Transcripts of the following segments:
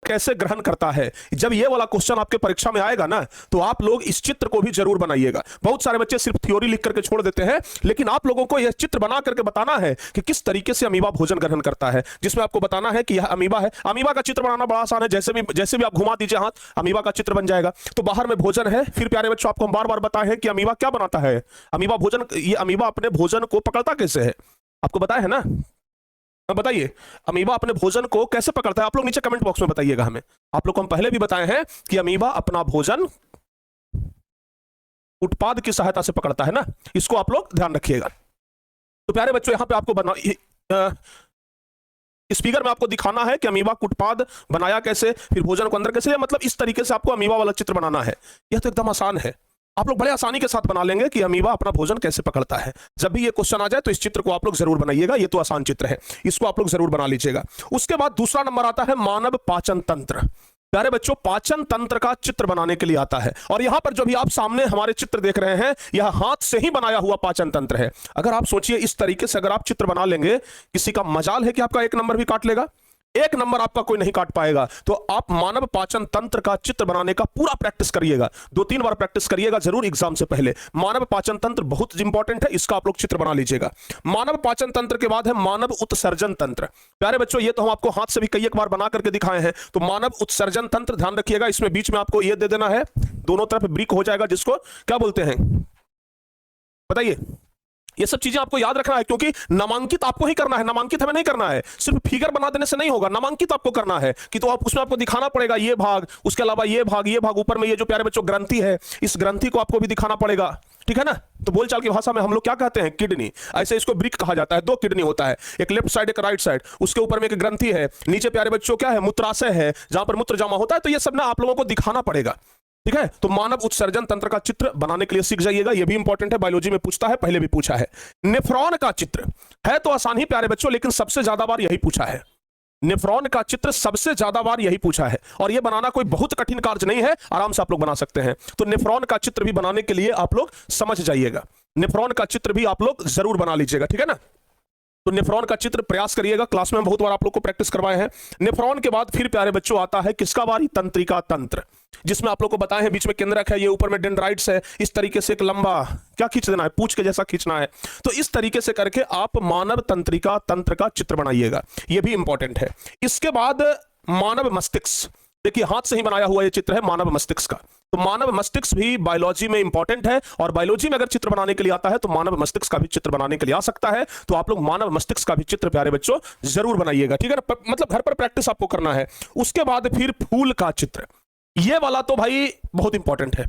कैसे ग्रहण करता है। जब ये वाला क्वेश्चन आपके परीक्षा में आएगा ना, तो आप लोग इस चित्र को भी जरूर बनाइएगा। बहुत सारे बच्चे सिर्फ थ्योरी लिख करके छोड़ देते हैं, लेकिन आप लोगों को यह चित्र बना करके बताना है कि किस तरीके से अमीबा भोजन ग्रहण करता है, जिसमें आपको बताना है कि यह अमीबा है। अमीबा का चित्र बनाना बड़ा आसान है, जैसे भी आप घुमा दीजिए हाथ, अमीबा का चित्र बन जाएगा। तो बाहर में भोजन है। फिर प्यारे बच्चों, आपको हम बार बार बताए हैं कि अमीबा क्या बनाता है। अमीबा भोजन, ये अमीबा अपने भोजन को पकड़ता कैसे है, आपको बताया है ना। बताइए, अमीबा अपने भोजन को कैसे पकड़ता है। आप लोग नीचे कमेंट बॉक्स में बताइएगा हमें। आप लोग को हम पहले भी बताए हैं कि अमीबा अपना भोजन उत्पाद की सहायता से पकड़ता है ना, इसको आप लोग ध्यान रखिएगा। तो प्यारे बच्चों, यहां पे आपको बना इस फिगर में आपको दिखाना है कि अमीबा उत्पाद बनाया कैसे, फिर भोजन को अंदर कैसे, मतलब इस तरीके से आपको अमीबा वाला चित्र बनाना है। यह तो एकदम आसान है, आप लोग बड़े आसानी के साथ बना लेंगे कि अमीबा अपना भोजन कैसे पकड़ता है। जब भी ये क्वेश्चन आ जाए तो इस चित्र को आप लोग जरूर बनाइएगा। ये तो आसान चित्र है, इसको आप लोग जरूर बना लीजिएगा। उसके बाद दूसरा नंबर आता है मानव पाचन तंत्र। प्यारे बच्चों, पाचन तंत्र का चित्र बनाने के लिए आता है। और यहां पर जो भी आप सामने हमारे चित्र देख रहे हैं, यह हाथ से ही बनाया हुआ पाचन तंत्र है। अगर आप सोचिए इस तरीके से अगर आप चित्र बना लेंगे, किसी का मजाल है कि आपका 1 नंबर भी काट लेगा, 1 नंबर आपका कोई नहीं काट पाएगा। तो आप मानव पाचन तंत्र का चित्र बनाने का पूरा प्रैक्टिस करिएगा, 2-3 बार प्रैक्टिस करिएगा जरूर एग्जाम से पहले। मानव पाचन तंत्र बहुत इंपॉर्टेंट है, इसका आप लोग चित्र बना लीजिएगा। मानव पाचन तंत्र के बाद है मानव उत्सर्जन तंत्र। प्यारे बच्चों, ये तो हम आपको हाथ से भी कई एक बार बना करके दिखाए हैं। तो मानव उत्सर्जन तंत्र ध्यान रखिएगा, इसमें बीच में आपको ये दे देना है, दोनों तरफ ब्रिक हो जाएगा, जिसको क्या बोलते हैं बताइए। ये सब चीजें आपको याद रखना है, क्योंकि नामांकित आपको ही करना है, नामांकित हमें नहीं करना है। सिर्फ फिगर बना देने से नहीं होगा, नामांकित आपको करना है कि तो आप उसमें आपको दिखाना पड़ेगा ये भाग, उसके अलावा ये भाग, ऊपर में ये जो प्यारे बच्चों ग्रंथि है, इस ग्रंथि को आपको भी दिखाना पड़ेगा, ठीक है ना। तो बोलचाल की भाषा में हम लोग क्या कहते हैं, किडनी। ऐसे इसको ब्रिक कहा जाता है। 2 किडनी होता है, एक लेफ्ट साइड एक राइट साइड, उसके ऊपर में एक ग्रंथि है, नीचे प्यारे बच्चों क्या है, मूत्राशय है, जहां पर मूत्र जमा होता है। तो ये सब ना आप लोगों को दिखाना पड़ेगा, ठीक है। तो मानव उत्सर्जन तंत्र का चित्र बनाने के लिए सीख जाइएगा, यह भी इंपॉर्टेंट है, बायोलॉजी में पूछता है, पहले भी पूछा है। नेफ्रॉन का चित्र है तो आसान ही प्यारे बच्चों, लेकिन सबसे ज्यादा बार यही पूछा है। नेफ्रॉन का चित्र सबसे ज्यादा बार यही पूछा है, और यह बनाना कोई बहुत कठिन कार्य नहीं है, आराम से आप लोग बना सकते हैं। तो नेफ्रॉन का चित्र भी बनाने के लिए आप लोग समझ जाइएगा, नेफ्रॉन का चित्र भी आप लोग जरूर बना लीजिएगा, ठीक है ना। तो नेफ्रॉन का चित्र प्रयास करिएगा, क्लास में बहुत बार आप लोग को प्रैक्टिस करवाए हैं। नेफ्रॉन के बाद फिर प्यारे बच्चों आता है किसका बारी, तंत्रिका तंत्र, जिसमें आप लोग को बताए हैं बीच में केंद्रक है, ये ऊपर में डेंड्राइट्स है, इस तरीके से एक लंबा क्या खींच देना है, पूंछ के जैसा खींचना है। तो इस तरीके से करके आप मानव तंत्रिका तंत्र का चित्र बनाइएगा, ये भी इंपॉर्टेंट है। इसके बाद मानव मस्तिष्क, देखिए हाथ से ही बनाया हुआ ये चित्र है मानव मस्तिष्क का। तो मानव मस्तिष्क भी बायोलॉजी में इंपॉर्टेंट है, और बायोलॉजी में अगर चित्र बनाने के लिए आता है तो मानव मस्तिष्क का भी चित्र बनाने के लिए आ सकता है। तो आप लोग मानव मस्तिष्क का भी चित्र प्यारे बच्चों जरूर बनाइएगा, ठीक है ना। मतलब घर पर प्रैक्टिस आपको करना है। उसके बाद फिर फूल का चित्र, ये वाला तो भाई बहुत इंपॉर्टेंट है।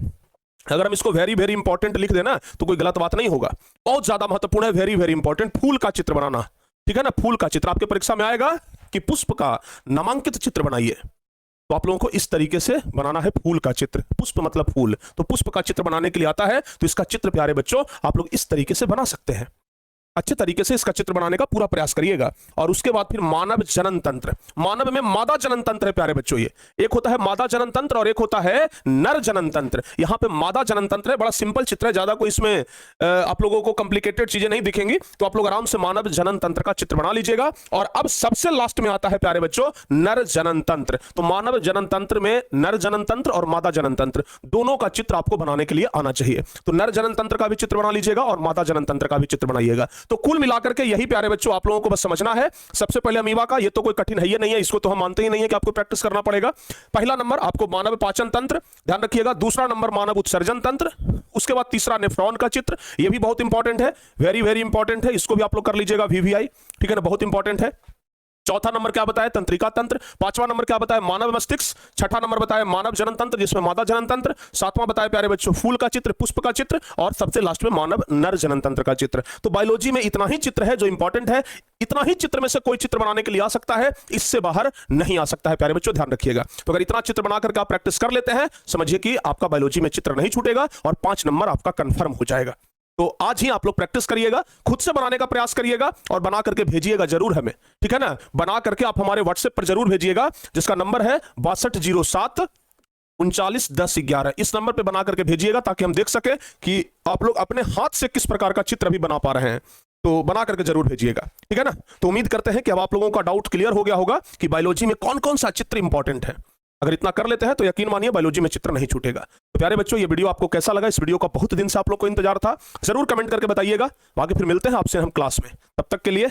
अगर हम इसको वेरी वेरी इंपॉर्टेंट लिख देना तो कोई गलत बात नहीं होगा, बहुत ज्यादा महत्वपूर्ण है, वेरी वेरी इंपॉर्टेंट, फूल का चित्र बनाना, ठीक है ना। फूल का चित्र आपके परीक्षा में आएगा कि पुष्प का नामांकित चित्र बनाइए, तो आप लोगों को इस तरीके से बनाना है फूल का चित्र। पुष्प मतलब फूल, तो पुष्प का चित्र बनाने के लिए आता है, तो इसका चित्र प्यारे बच्चों आप लोग इस तरीके से बना सकते हैं। अच्छे तरीके से इसका चित्र बनाने का पूरा प्रयास करिएगा। और उसके बाद फिर मानव जनन तंत्र, मानव में मादा जनन तंत्र है प्यारे बच्चों। ये एक होता है मादा जनन तंत्र और एक होता है नर जनन तंत्र। यहां पे मादा जनन तंत्र है, बड़ा सिंपल चित्र है, ज्यादा कोई इसमें आप लोगों को कॉम्प्लिकेटेड चीजें नहीं दिखेंगी। तो आप लोग आराम से मानव जनन तंत्र का चित्र बना लीजिएगा। और अब सबसे लास्ट में आता है प्यारे बच्चों नर जनन तंत्र। तो मानव जनन तंत्र में नर जनन तंत्र और मादा जनन तंत्र दोनों का चित्र आपको बनाने के लिए आना चाहिए। तो नर जनन तंत्र का भी चित्र बना लीजिएगा और मादा जनन तंत्र का भी चित्र बनाइएगा। तो कुल मिलाकर के यही प्यारे बच्चों आप लोगों को बस समझना है। सबसे पहले अमीबा का, ये तो कोई कठिन है ही नहीं है, इसको तो हम मानते ही नहीं है कि आपको प्रैक्टिस करना पड़ेगा। पहला नंबर आपको मानव पाचन तंत्र ध्यान रखिएगा, दूसरा नंबर मानव उत्सर्जन तंत्र, उसके बाद तीसरा नेफ्रॉन का चित्र, ये भी बहुत इंपॉर्टेंट है, वेरी वेरी इंपॉर्टेंट है, इसको भी आप लोग कर लीजिएगा वीवीआई, ठीक है ना, बहुत इंपॉर्टेंट है। चौथा नंबर क्या बताया, तंत्रिका तंत्र। पांचवा नंबर क्या बताया, मानव मस्तिष्क। छठा नंबर बताया मानव जनन तंत्र जिसमें मादा जनन तंत्र। सातवां बताया प्यारे बच्चों फूल का चित्र, पुष्प का चित्र, और सबसे लास्ट में मानव नर जनन तंत्र का चित्र। तो बायोलॉजी में इतना ही चित्र है जो इंपॉर्टेंट है, इतना ही चित्र में से कोई चित्र बनाने के लिए आ सकता है, इससे बाहर नहीं आ सकता है प्यारे बच्चों, ध्यान रखिएगा। तो अगर इतना चित्र बनाकर आप प्रैक्टिस कर लेते हैं, समझिए कि आपका बायोलॉजी में चित्र नहीं छूटेगा और 5 नंबर आपका कंफर्म हो जाएगा। तो आज ही आप लोग प्रैक्टिस करिएगा, खुद से बनाने का प्रयास करिएगा और बना करके भेजिएगा जरूर हमें, ठीक है ना। बना करके आप हमारे व्हाट्सएप पर जरूर भेजिएगा, जिसका नंबर है 6207 391011। इस नंबर पे बना करके भेजिएगा ताकि हम देख सके कि आप लोग अपने हाथ से किस प्रकार का चित्र भी बना पा रहे हैं। तो बना करके जरूर भेजिएगा, ठीक है ना। तो उम्मीद करते हैं कि अब आप लोगों का डाउट क्लियर हो गया होगा कि बायोलॉजी में कौन कौन सा चित्र इंपॉर्टेंट है। अगर इतना कर लेते हैं तो यकीन मानिए बायोलॉजी में चित्र नहीं छूटेगा। तो प्यारे बच्चों, ये वीडियो आपको कैसा लगा? इस वीडियो का बहुत दिन से आप लोग को इंतजार था, जरूर कमेंट करके बताइएगा। आगे फिर मिलते हैं आपसे हम क्लास में, तब तक के लिए